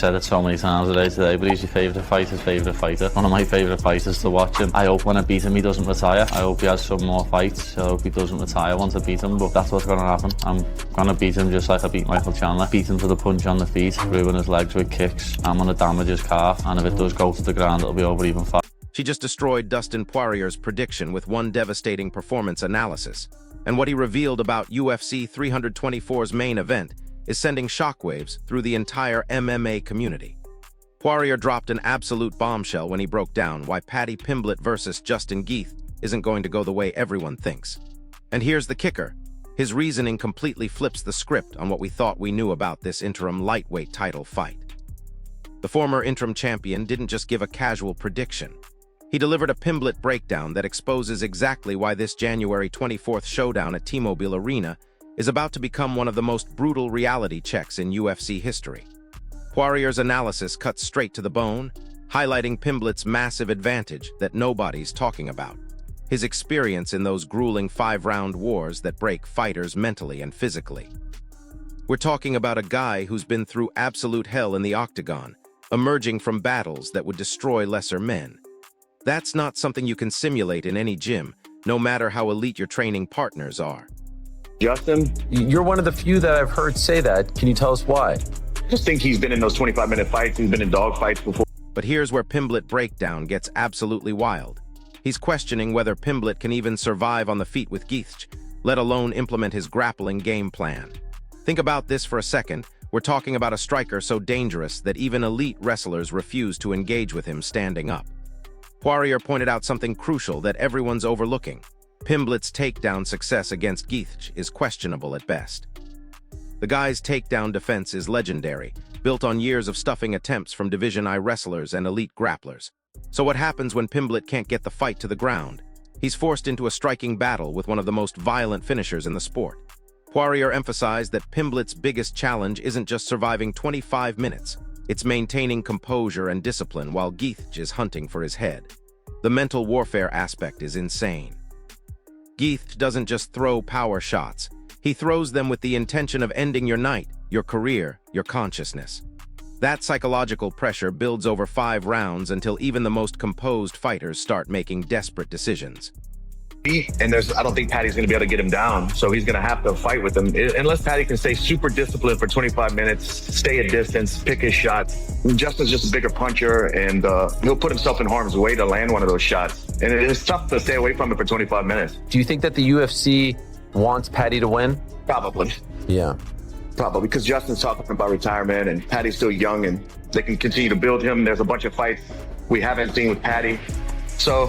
said it so many times today, but he's your favourite fighter. One of my favourite fighters to watch him. I hope when I beat him he doesn't retire. I hope he has some more fights. I hope he doesn't retire once I beat him, but that's what's going to happen. I'm going to beat him just like I beat Michael Chandler. Beat him for the punch on the feet, ruin his legs with kicks. I'm going to damage his calf, and if it does go to the ground, it'll be over even faster. She just destroyed Dustin Poirier's prediction with one devastating performance analysis. And what he revealed about UFC 324's main event is sending shockwaves through the entire MMA community. Poirier dropped an absolute bombshell when he broke down why Paddy Pimblett versus Justin Gaethje isn't going to go the way everyone thinks. And here's the kicker. His reasoning completely flips the script on what we thought we knew about this interim lightweight title fight. The former interim champion didn't just give a casual prediction. He delivered a Pimblett breakdown that exposes exactly why this January 24th showdown at T-Mobile Arena is about to become one of the most brutal reality checks in UFC history. Poirier's analysis cuts straight to the bone, highlighting Pimblett's massive advantage that nobody's talking about. His experience in those grueling 5-round wars that break fighters mentally and physically. We're talking about a guy who's been through absolute hell in the octagon, emerging from battles that would destroy lesser men. That's not something you can simulate in any gym, no matter how elite your training partners are. Justin? You're one of the few that I've heard say that. Can you tell us why? I just think he's been in those 25-minute fights. He's been in dog fights before. But here's where Pimblett breakdown gets absolutely wild. He's questioning whether Pimblett can even survive on the feet with Gaethje, let alone implement his grappling game plan. Think about this for a second. We're talking about a striker so dangerous that even elite wrestlers refuse to engage with him standing up. Poirier pointed out something crucial that everyone's overlooking. Pimblett's takedown success against Gaethje is questionable at best. The guy's takedown defense is legendary, built on years of stuffing attempts from Division I wrestlers and elite grapplers. So what happens when Pimblett can't get the fight to the ground? He's forced into a striking battle with one of the most violent finishers in the sport. Poirier emphasized that Pimblett's biggest challenge isn't just surviving 25 minutes, it's maintaining composure and discipline while Gaethje is hunting for his head. The mental warfare aspect is insane. Gaethje doesn't just throw power shots. He throws them with the intention of ending your night, your career, your consciousness. That psychological pressure builds over 5 rounds until even the most composed fighters start making desperate decisions. And I don't think Paddy's going to be able to get him down, so he's going to have to fight with him. Unless Paddy can stay super disciplined for 25 minutes, stay at distance, pick his shots. Justin's just a bigger puncher, and he'll put himself in harm's way to land one of those shots. And it's tough to stay away from it for 25 minutes. Do you think that the UFC wants Paddy to win? Probably. Yeah. Probably, because Justin's talking about retirement, and Paddy's still young, and they can continue to build him. There's a bunch of fights we haven't seen with Paddy. So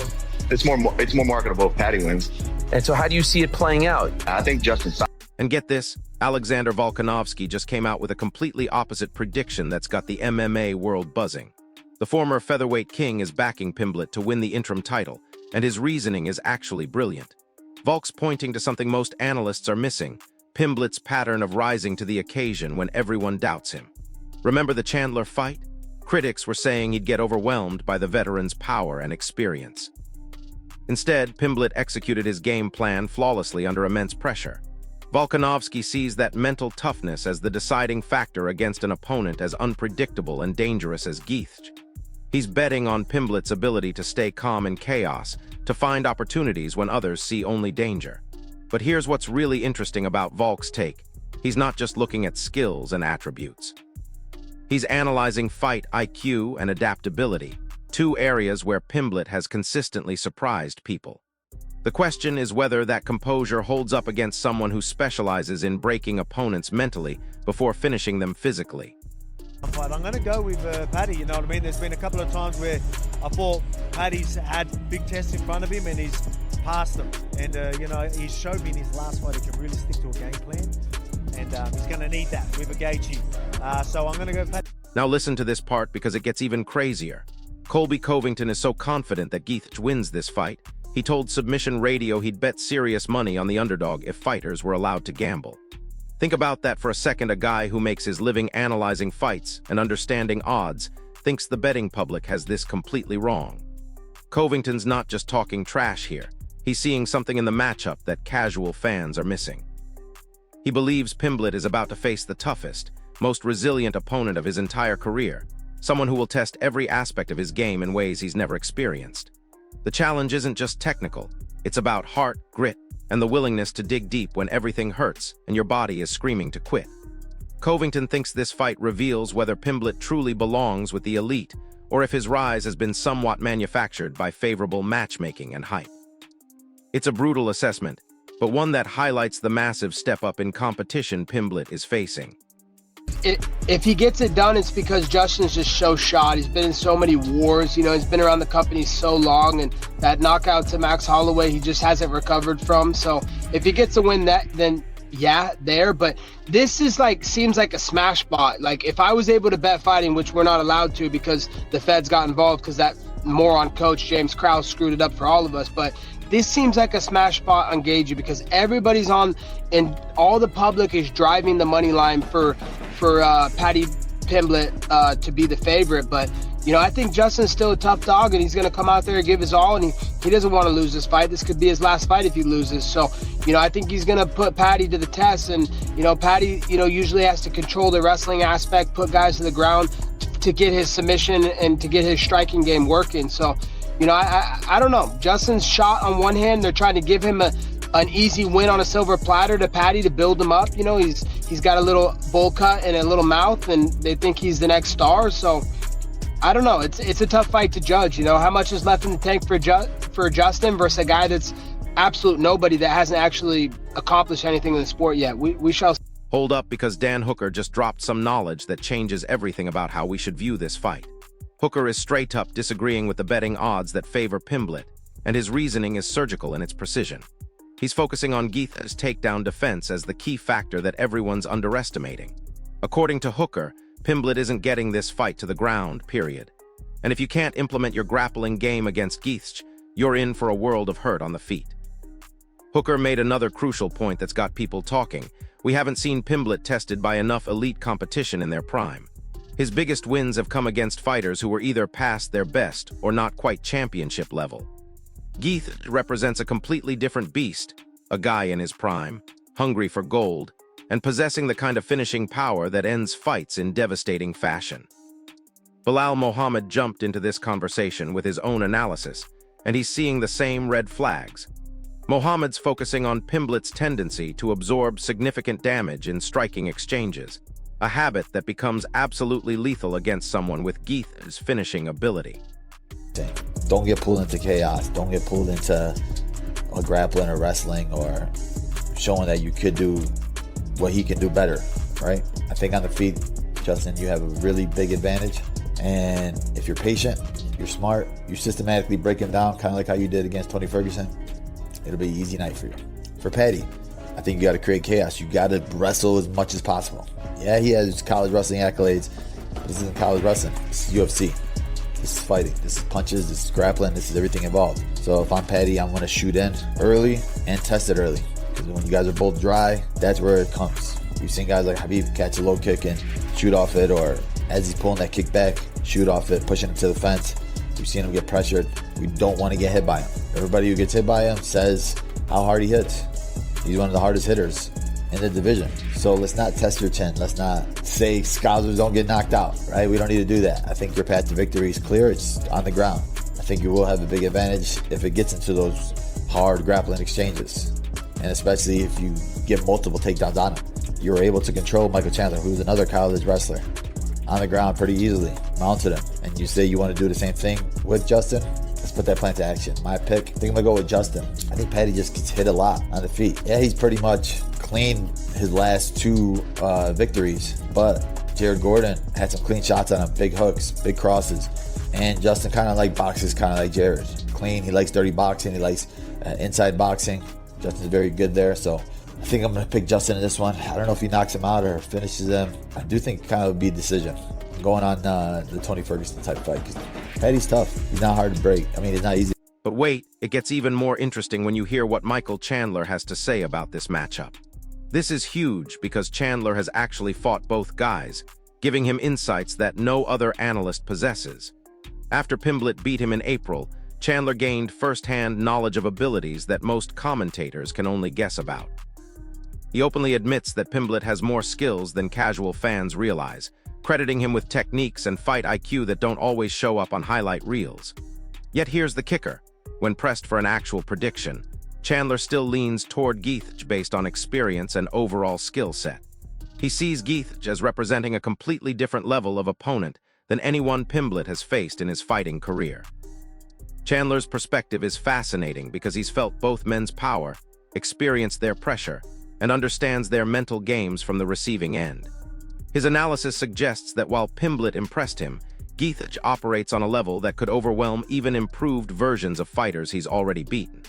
it's more marketable if Paddy wins. And so how do you see it playing out? I think Justin's... And get this, Alexander Volkanovski just came out with a completely opposite prediction that's got the MMA world buzzing. The former featherweight king is backing Pimblett to win the interim title, and his reasoning is actually brilliant. Volk's pointing to something most analysts are missing, Pimblett's pattern of rising to the occasion when everyone doubts him. Remember the Chandler fight? Critics were saying he'd get overwhelmed by the veteran's power and experience. Instead, Pimblett executed his game plan flawlessly under immense pressure. Volkanovski sees that mental toughness as the deciding factor against an opponent as unpredictable and dangerous as Gaethje. He's betting on Pimblett's ability to stay calm in chaos, to find opportunities when others see only danger. But here's what's really interesting about Volk's take. He's not just looking at skills and attributes. He's analyzing fight IQ and adaptability, 2 areas where Pimblett has consistently surprised people. The question is whether that composure holds up against someone who specializes in breaking opponents mentally before finishing them physically. But I'm going to go with Paddy, you know what I mean? There's been a couple of times where I thought Paddy's had big tests in front of him and he's passed them. And, you know, he's showed me in his last fight he can really stick to a game plan. And he's going to need that with a Gaethje. So I'm going to go Paddy. Now listen to this part because it gets even crazier. Colby Covington is so confident that Gaethje wins this fight, he told Submission Radio he'd bet serious money on the underdog if fighters were allowed to gamble. Think about that for a second. A guy who makes his living analyzing fights and understanding odds thinks the betting public has this completely wrong. Covington's not just talking trash here. He's seeing something in the matchup that casual fans are missing. He believes Pimblett is about to face the toughest, most resilient opponent of his entire career, someone who will test every aspect of his game in ways he's never experienced. The challenge isn't just technical, it's about heart, grit, and the willingness to dig deep when everything hurts and your body is screaming to quit. Covington thinks this fight reveals whether Pimblett truly belongs with the elite, or if his rise has been somewhat manufactured by favorable matchmaking and hype. It's a brutal assessment, but one that highlights the massive step-up in competition Pimblett is facing. If he gets it done, it's because Justin's just so shot. He's been in so many wars, you know, he's been around the company so long, and that knockout to Max Holloway, he just hasn't recovered from. So if he gets a win that, then yeah, there. But this is like, seems like a smash spot. Like if I was able to bet fighting, which we're not allowed to because the feds got involved because that moron coach James Krause screwed it up for all of us. But this seems like a smash spot on Gaethje because everybody's on, and all the public is driving the money line for Paddy Pimblett to be the favorite. But you know, I think Justin's still a tough dog, and he's going to come out there and give his all, and he doesn't want to lose this fight. This could be his last fight if he loses. So, you know, I think he's going to put Paddy to the test, and, you know, Paddy, you know, usually has to control the wrestling aspect, put guys to the ground to get his submission and to get his striking game working. So, you know, I don't know. Justin's shot on one hand. They're trying to give him an easy win on a silver platter to Paddy to build him up. You know, he's got a little bowl cut and a little mouth, and they think he's the next star. So, I don't know. It's a tough fight to judge. You know, how much is left in the tank for Justin versus a guy that's absolute nobody that hasn't actually accomplished anything in the sport yet. We shall. Hold up, because Dan Hooker just dropped some knowledge that changes everything about how we should view this fight. Hooker is straight up disagreeing with the betting odds that favor Pimblett, and his reasoning is surgical in its precision. He's focusing on Gaethje's takedown defense as the key factor that everyone's underestimating. According to Hooker, Pimblett isn't getting this fight to the ground, period. And if you can't implement your grappling game against Gaethje, you're in for a world of hurt on the feet. Hooker made another crucial point that's got people talking. We haven't seen Pimblett tested by enough elite competition in their prime. His biggest wins have come against fighters who were either past their best or not quite championship level. Gaethje represents a completely different beast, a guy in his prime, hungry for gold, and possessing the kind of finishing power that ends fights in devastating fashion. Bilal Muhammad jumped into this conversation with his own analysis, and he's seeing the same red flags. Muhammad's focusing on Pimblett's tendency to absorb significant damage in striking exchanges, a habit that becomes absolutely lethal against someone with Gaethje's finishing ability. Don't get pulled into chaos. Don't get pulled into a grappling or wrestling or showing that you could do what he can do better, right? I think on the feet, Justin, you have a really big advantage. And if you're patient, you're smart, you systematically break him down, kind of like how you did against Tony Ferguson, it'll be an easy night for you. For Paddy, I think you got to create chaos. You got to wrestle as much as possible. Yeah, he has college wrestling accolades, but this isn't college wrestling. This is UFC. This is fighting. This is punches. This is grappling. This is everything involved. So if I'm Paddy, I'm going to shoot in early and test it early. Because when you guys are both dry, that's where it comes. You've seen guys like Habib catch a low kick and shoot off it, or as he's pulling that kick back, shoot off it, pushing him to the fence. We've seen him get pressured. We don't want to get hit by him. Everybody who gets hit by him says how hard he hits. He's one of the hardest hitters in the division. So let's not test your chin. Let's not say Scousers don't get knocked out, right? We don't need to do that. I think your path to victory is clear. It's on the ground. I think you will have a big advantage if it gets into those hard grappling exchanges. And especially if you get multiple takedowns on him. You were able to control Michael Chandler, who's another college wrestler, on the ground pretty easily, mounted him. And you say you want to do the same thing with Justin? Let's put that plan to action. My pick, I think I'm going to go with Justin. I think Paddy just gets hit a lot on the feet. Yeah, he's pretty much clean his last two victories, but Jared Gordon had some clean shots on him, big hooks, big crosses. And Justin kind of like boxes, kind of like Jared. Clean, he likes dirty boxing, he likes inside boxing. Justin's very good there, so I think I'm going to pick Justin in this one. I don't know if he knocks him out or finishes him. I do think it kind of would be a decision. I'm going on the Tony Ferguson type fight because Paddy's tough. He's not hard to break. I mean, it's not easy. But wait, it gets even more interesting when you hear what Michael Chandler has to say about this matchup. This is huge because Chandler has actually fought both guys, giving him insights that no other analyst possesses. After Pimblett beat him in April, Chandler gained first-hand knowledge of abilities that most commentators can only guess about. He openly admits that Pimblett has more skills than casual fans realize, crediting him with techniques and fight IQ that don't always show up on highlight reels. Yet here's the kicker. When pressed for an actual prediction, Chandler still leans toward Gaethje based on experience and overall skill set. He sees Gaethje as representing a completely different level of opponent than anyone Pimblett has faced in his fighting career. Chandler's perspective is fascinating because he's felt both men's power, experienced their pressure, and understands their mental games from the receiving end. His analysis suggests that while Pimblett impressed him, Gaethje operates on a level that could overwhelm even improved versions of fighters he's already beaten.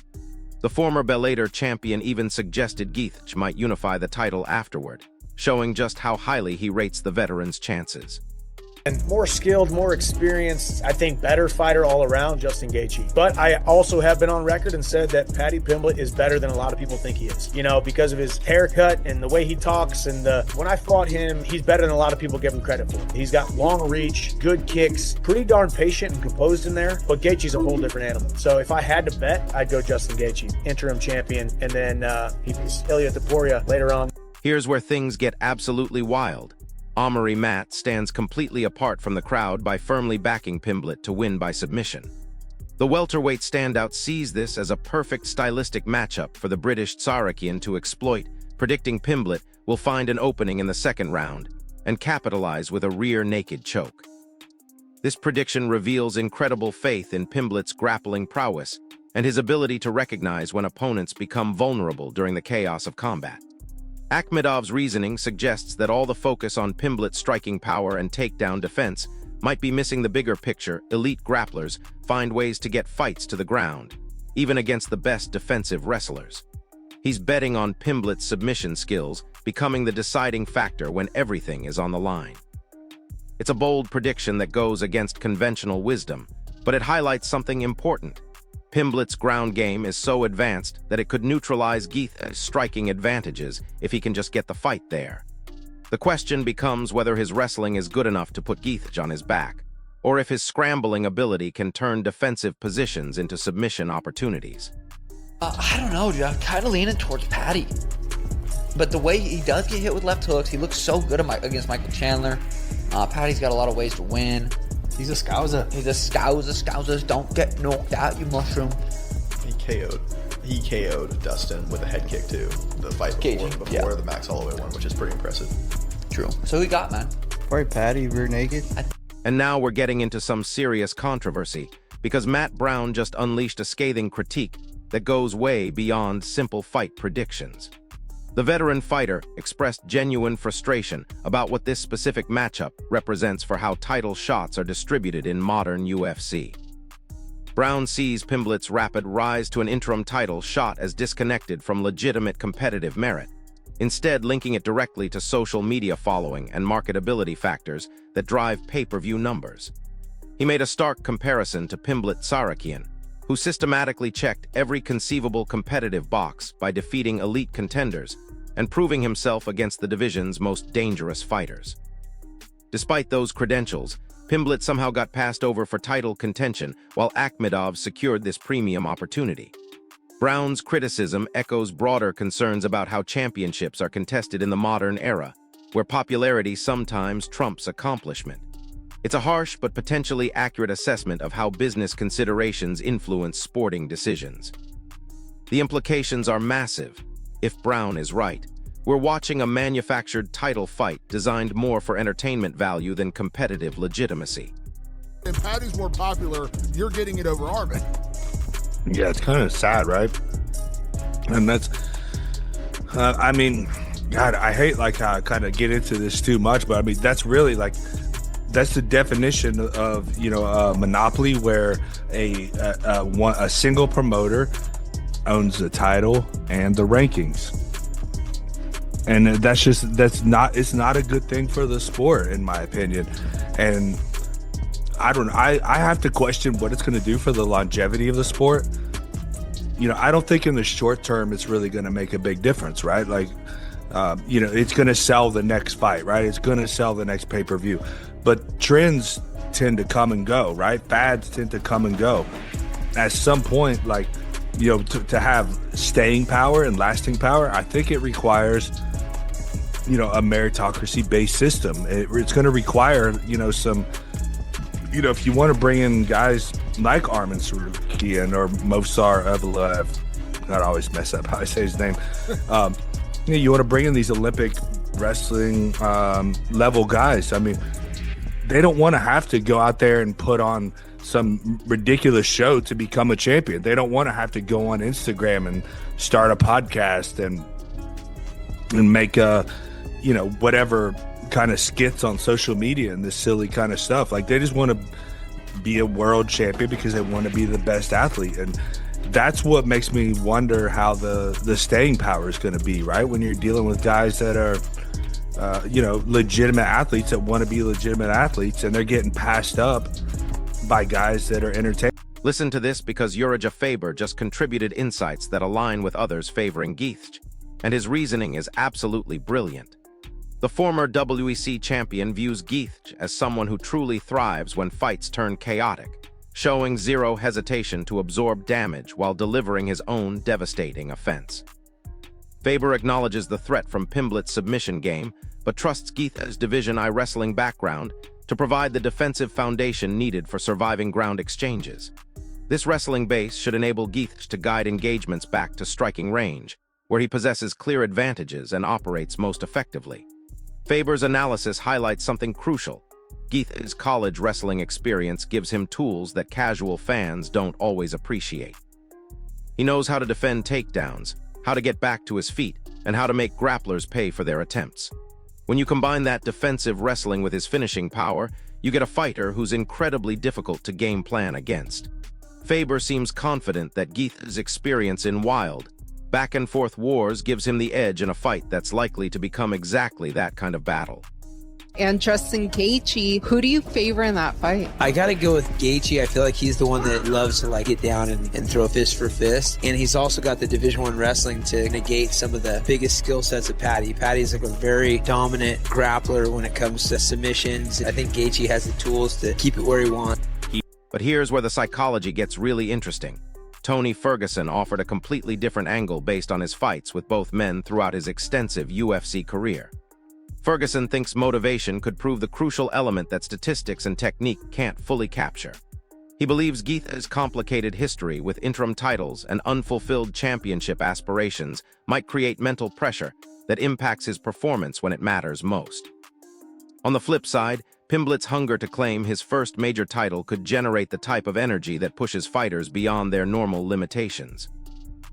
The former Bellator champion even suggested Gaethje might unify the title afterward, showing just how highly he rates the veteran's chances. And more skilled, more experienced, I think better fighter all around, Justin Gaethje. But I also have been on record and said that Paddy Pimblett is better than a lot of people think he is. You know, because of his haircut and the way he talks. And when I fought him, he's better than a lot of people give him credit for. He's got long reach, good kicks, pretty darn patient and composed in there. But Gaethje's a whole different animal. So if I had to bet, I'd go Justin Gaethje, interim champion. And then he beats Ilia Topuria later on. Here's where things get absolutely wild. Omari Matt stands completely apart from the crowd by firmly backing Pimblett to win by submission. The welterweight standout sees this as a perfect stylistic matchup for the British Tsarakian to exploit, predicting Pimblett will find an opening in the second round and capitalize with a rear naked choke. This prediction reveals incredible faith in Pimblett's grappling prowess and his ability to recognize when opponents become vulnerable during the chaos of combat. Akhmedov's reasoning suggests that all the focus on Pimblett's striking power and takedown defense might be missing the bigger picture. Elite grapplers find ways to get fights to the ground, even against the best defensive wrestlers. He's betting on Pimblett's submission skills becoming the deciding factor when everything is on the line. It's a bold prediction that goes against conventional wisdom, but it highlights something important. Pimblett's ground game is so advanced that it could neutralize Gaethje's striking advantages if he can just get the fight there. The question becomes whether his wrestling is good enough to put Gaethje on his back, or if his scrambling ability can turn defensive positions into submission opportunities. I don't know, dude. I'm kind of leaning towards Paddy. But the way he does get hit with left hooks, he looks so good against Michael Chandler. Paddy's got a lot of ways to win. He's a scouser. He's a scouser. Scousers don't get knocked out, you mushroom. He KO'd Dustin with a head kick too. The fight before the Max Holloway one, which is pretty impressive. True. So he got, man. All right, Paddy, rear naked. And now we're getting into some serious controversy because Matt Brown just unleashed a scathing critique that goes way beyond simple fight predictions. The veteran fighter expressed genuine frustration about what this specific matchup represents for how title shots are distributed in modern UFC. Brown sees Pimblett's rapid rise to an interim title shot as disconnected from legitimate competitive merit, instead linking it directly to social media following and marketability factors that drive pay-per-view numbers. He made a stark comparison to Pimblett Tsarakian, who systematically checked every conceivable competitive box by defeating elite contenders and proving himself against the division's most dangerous fighters. Despite those credentials, Pimblett somehow got passed over for title contention while Akhmedov secured this premium opportunity. Brown's criticism echoes broader concerns about how championships are contested in the modern era, where popularity sometimes trumps accomplishment. It's a harsh but potentially accurate assessment of how business considerations influence sporting decisions. The implications are massive. If Brown is right, we're watching a manufactured title fight designed more for entertainment value than competitive legitimacy. If Paddy's more popular, you're getting it over Armin. Yeah, it's kind of sad, right? And that's, I mean, God, I hate like how I kind of get into this too much, but I mean, that's really like, that's the definition of, you know, a monopoly where a single promoter owns the title and the rankings. And it's not a good thing for the sport, in my opinion. And I have to question what it's going to do for the longevity of the sport. You know, I don't think in the short term it's really going to make a big difference, right? Like, you know, it's going to sell the next fight, right? It's going to sell the next pay-per-view. But trends tend to come and go, right? Fads tend to come and go. At some point, like, to have staying power and lasting power, I think it requires, a meritocracy-based system. It's going to require, some, if you want to bring in guys like Arman Tsarukyan or Movsar Evloev, I always mess up how I say his name. You want to bring in these Olympic wrestling level guys. I mean, they don't want to have to go out there and put on some ridiculous show to become a champion. They don't want to have to go on Instagram and start a podcast and make whatever kind of skits on social media and this silly kind of stuff. Like, they just want to be a world champion because they want to be the best athlete. And that's what makes me wonder how the staying power is going to be, right? When you're dealing with guys that are, legitimate athletes that want to be legitimate athletes, and they're getting passed up by guys that are entertaining. Listen to this because Uriah Faber just contributed insights that align with others favoring Gaethje, and his reasoning is absolutely brilliant. The former WEC champion views Gaethje as someone who truly thrives when fights turn chaotic, showing zero hesitation to absorb damage while delivering his own devastating offense. Faber acknowledges the threat from Pimblett's submission game, but trusts Gaethje's Division I wrestling background to provide the defensive foundation needed for surviving ground exchanges. This wrestling base should enable Gaethje to guide engagements back to striking range, where he possesses clear advantages and operates most effectively. Faber's analysis highlights something crucial. Gaethje's college wrestling experience gives him tools that casual fans don't always appreciate. He knows how to defend takedowns, how to get back to his feet, and how to make grapplers pay for their attempts. When you combine that defensive wrestling with his finishing power, you get a fighter who's incredibly difficult to game plan against. Faber seems confident that Gaethje's experience in wild, back-and-forth wars gives him the edge in a fight that's likely to become exactly that kind of battle. And Justin Gaethje, who do you favor in that fight? I gotta go with Gaethje. I feel like he's the one that loves to get down and throw fist for fist. And he's also got the Division I wrestling to negate some of the biggest skill sets of Paddy. Paddy's a very dominant grappler when it comes to submissions. I think Gaethje has the tools to keep it where he wants. But here's where the psychology gets really interesting. Tony Ferguson offered a completely different angle based on his fights with both men throughout his extensive UFC career. Ferguson thinks motivation could prove the crucial element that statistics and technique can't fully capture. He believes Gaethje's complicated history with interim titles and unfulfilled championship aspirations might create mental pressure that impacts his performance when it matters most. On the flip side, Pimblett's hunger to claim his first major title could generate the type of energy that pushes fighters beyond their normal limitations.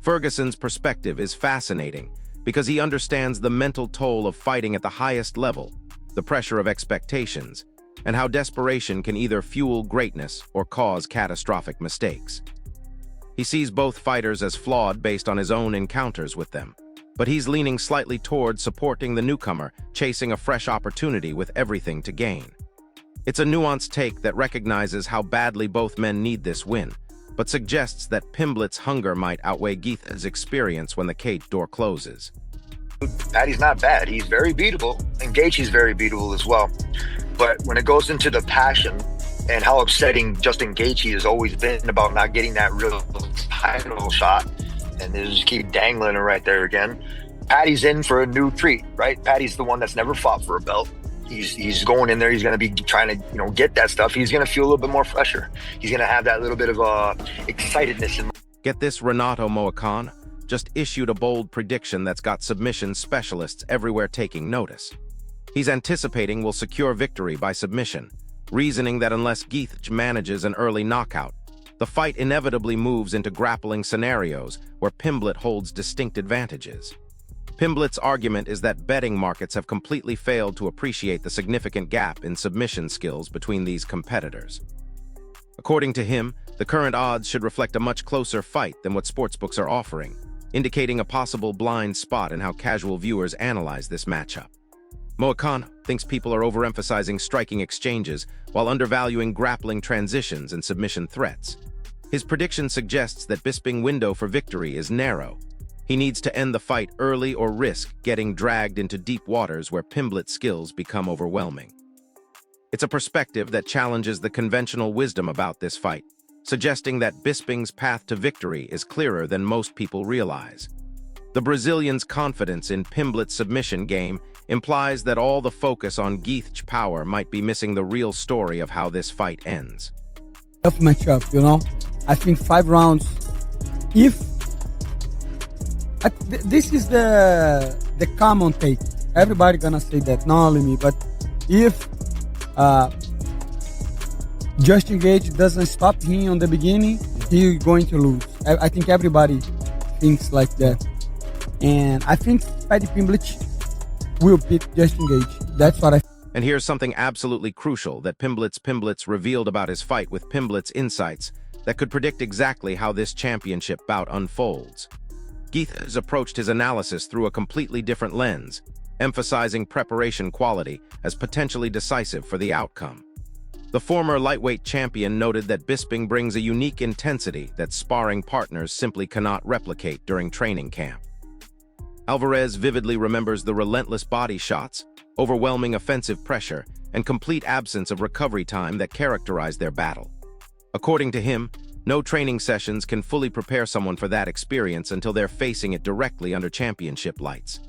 Ferguson's perspective is fascinating because he understands the mental toll of fighting at the highest level, the pressure of expectations, and how desperation can either fuel greatness or cause catastrophic mistakes. He sees both fighters as flawed based on his own encounters with them, but he's leaning slightly toward supporting the newcomer, chasing a fresh opportunity with everything to gain. It's a nuanced take that recognizes how badly both men need this win, but suggests that Pimblett's hunger might outweigh Gaethje's experience when the cage door closes. Paddy's not bad. He's very beatable, and Gaethje's very beatable as well. But when it goes into the passion and how upsetting Justin Gaethje has always been about not getting that real title shot, and they just keep dangling it right there again, Paddy's in for a new treat, right? Paddy's the one that's never fought for a belt. He's going in there. He's going to be trying to, get that stuff. He's going to feel a little bit more fresher. He's going to have that little bit of excitedness. Get this, Renato Moicano just issued a bold prediction that's got submission specialists everywhere taking notice. He's anticipating will secure victory by submission, reasoning that unless Gaethje manages an early knockout, the fight inevitably moves into grappling scenarios where Pimblett holds distinct advantages. Pimblett's argument is that betting markets have completely failed to appreciate the significant gap in submission skills between these competitors. According to him, the current odds should reflect a much closer fight than what sportsbooks are offering, indicating a possible blind spot in how casual viewers analyze this matchup. Moicano thinks people are overemphasizing striking exchanges while undervaluing grappling transitions and submission threats. His prediction suggests that Bisping's window for victory is narrow. He needs to end the fight early or risk getting dragged into deep waters where Pimblett's skills become overwhelming. It's a perspective that challenges the conventional wisdom about this fight, suggesting that Bisping's path to victory is clearer than most people realize. The Brazilian's confidence in Pimblett's submission game implies that all the focus on Gaethje's power might be missing the real story of how this fight ends. Tough matchup, you know. I think 5 rounds. This is the common take. Everybody gonna say that, not only me. But if Justin Gaethje doesn't stop him on the beginning, he's going to lose. I think everybody thinks like that. And I think Paddy Pimblett will beat Justin Gaethje. That's what I think. And here's something absolutely crucial that Pimblett's revealed about his fight with Pimblett's insights that could predict exactly how this championship bout unfolds. Gaethje has approached his analysis through a completely different lens, emphasizing preparation quality as potentially decisive for the outcome. The former lightweight champion noted that Bisping brings a unique intensity that sparring partners simply cannot replicate during training camp. Alvarez vividly remembers the relentless body shots, overwhelming offensive pressure, and complete absence of recovery time that characterized their battle. According to him, no training sessions can fully prepare someone for that experience until they're facing it directly under championship lights.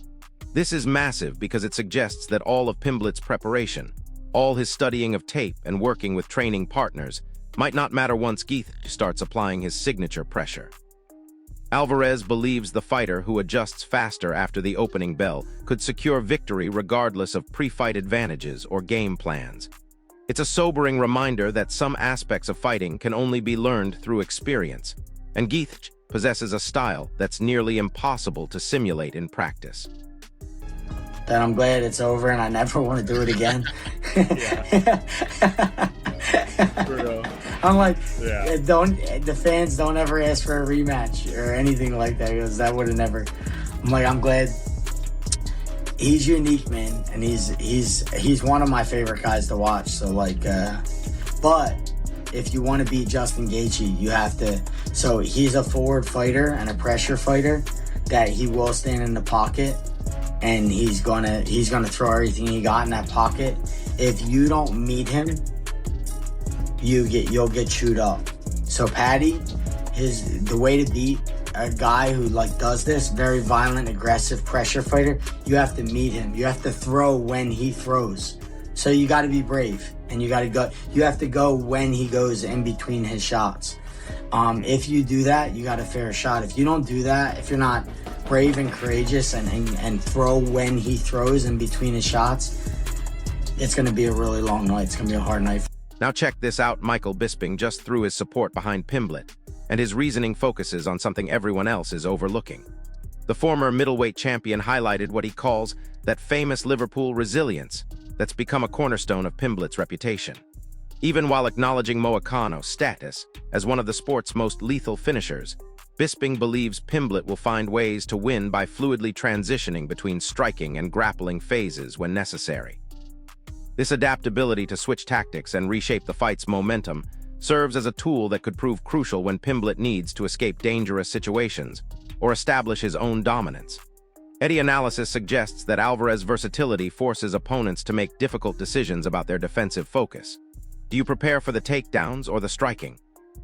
This is massive because it suggests that all of Pimblett's preparation, all his studying of tape and working with training partners, might not matter once Gaethje starts applying his signature pressure. Alvarez believes the fighter who adjusts faster after the opening bell could secure victory regardless of pre-fight advantages or game plans. It's a sobering reminder that some aspects of fighting can only be learned through experience, and Gaethje possesses a style that's nearly impossible to simulate in practice. That I'm glad it's over and I never want to do it again. I'm like, the fans don't ever ask for a rematch or anything like that, because that would have never. I'm like, I'm glad. He's unique, man, and he's one of my favorite guys to watch. So like, but if you want to beat Justin Gaethje, you have to. So he's a forward fighter and a pressure fighter that he will stand in the pocket, and he's gonna throw everything he got in that pocket. If you don't meet him, you'll get chewed up. So Paddy, the way to beat a guy who like does this very violent, aggressive pressure fighter, you have to meet him. You have to throw when he throws. So you got to be brave, and you have to go when he goes in between his shots. If you do that, you got a fair shot. If you don't do that, if you're not brave and courageous and throw when he throws in between his shots, it's going to be a really long night. It's going to be a hard night. Now check this out. Michael Bisping just threw his support behind Pimblett, and his reasoning focuses on something everyone else is overlooking. The former middleweight champion highlighted what he calls that famous Liverpool resilience that's become a cornerstone of Pimblett's reputation. Even while acknowledging Moicano's status as one of the sport's most lethal finishers, Bisping believes Pimblett will find ways to win by fluidly transitioning between striking and grappling phases when necessary. This adaptability to switch tactics and reshape the fight's momentum serves as a tool that could prove crucial when Pimblett needs to escape dangerous situations or establish his own dominance. Eddie analysis suggests that Alvarez's versatility forces opponents to make difficult decisions about their defensive focus. Do you prepare for the takedowns or the striking?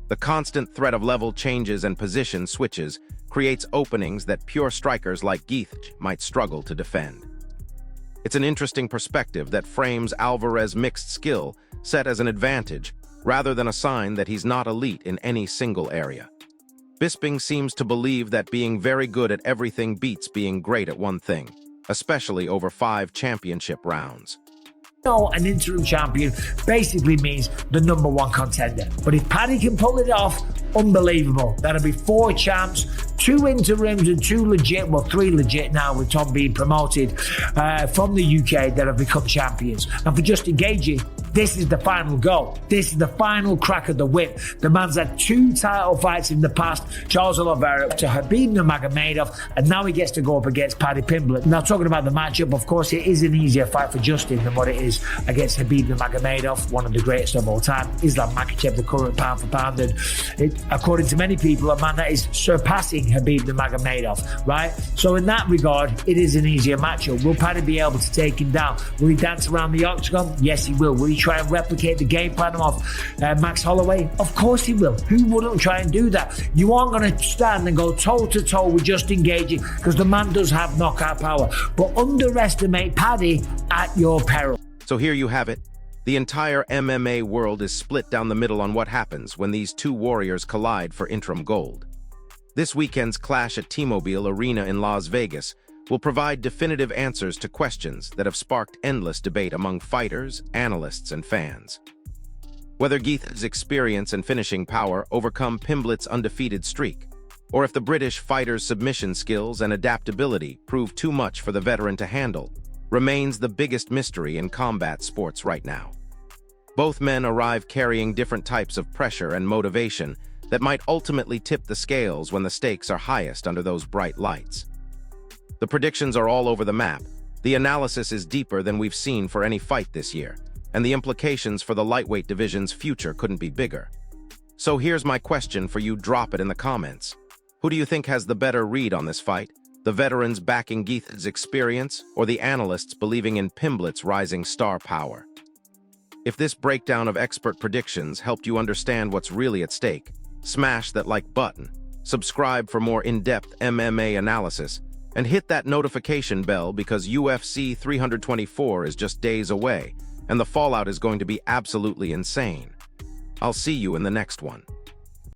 The constant threat of level changes and position switches creates openings that pure strikers like Gaethje might struggle to defend. It's an interesting perspective that frames Alvarez's mixed skill set as an advantage rather than a sign that he's not elite in any single area. Bisping seems to believe that being very good at everything beats being great at one thing, especially over 5 championship rounds. An interim champion basically means the #1 contender. But if Paddy can pull it off, unbelievable. That'll be 4 champs, 2 interims and 2 legit, well 3 legit now with Tom being promoted from the UK that have become champions. And for Justin Gaethje, this is the final go. This is the final crack of the whip. The man's had 2 title fights in the past, Charles Oliveira to Khabib Nurmagomedov, and now he gets to go up against Paddy Pimblett. Now talking about the matchup, of course it is an easier fight for Justin than what it is against Khabib Nurmagomedov, one of the greatest of all time. Islam Makhachev, the current pound for pound, and according to many people, a man that is surpassing Khabib Nurmagomedov, right? So in that regard, it is an easier matchup. Will Paddy be able to take him down? Will he dance around the octagon? Yes, he will. Will he try and replicate the game plan of Max Holloway? Of course he will. Who wouldn't try and do that? You aren't going to stand and go toe-to-toe with Justin Gaethje because the man does have knockout power. But underestimate Paddy at your peril. So here you have it. The entire MMA world is split down the middle on what happens when these two warriors collide for interim gold. This weekend's clash at T-Mobile Arena in Las Vegas will provide definitive answers to questions that have sparked endless debate among fighters, analysts, and fans. Whether Gaethje's experience and finishing power overcome Pimblett's undefeated streak, or if the British fighter's submission skills and adaptability prove too much for the veteran to handle, remains the biggest mystery in combat sports right now. Both men arrive carrying different types of pressure and motivation that might ultimately tip the scales when the stakes are highest under those bright lights. The predictions are all over the map, the analysis is deeper than we've seen for any fight this year, and the implications for the lightweight division's future couldn't be bigger. So here's my question for you, drop it in the comments. Who do you think has the better read on this fight? The veterans backing Gaethje's experience, or the analysts believing in Pimblett's rising star power? If this breakdown of expert predictions helped you understand what's really at stake, smash that like button, subscribe for more in-depth MMA analysis, and hit that notification bell because UFC 324 is just days away, and the fallout is going to be absolutely insane. I'll see you in the next one.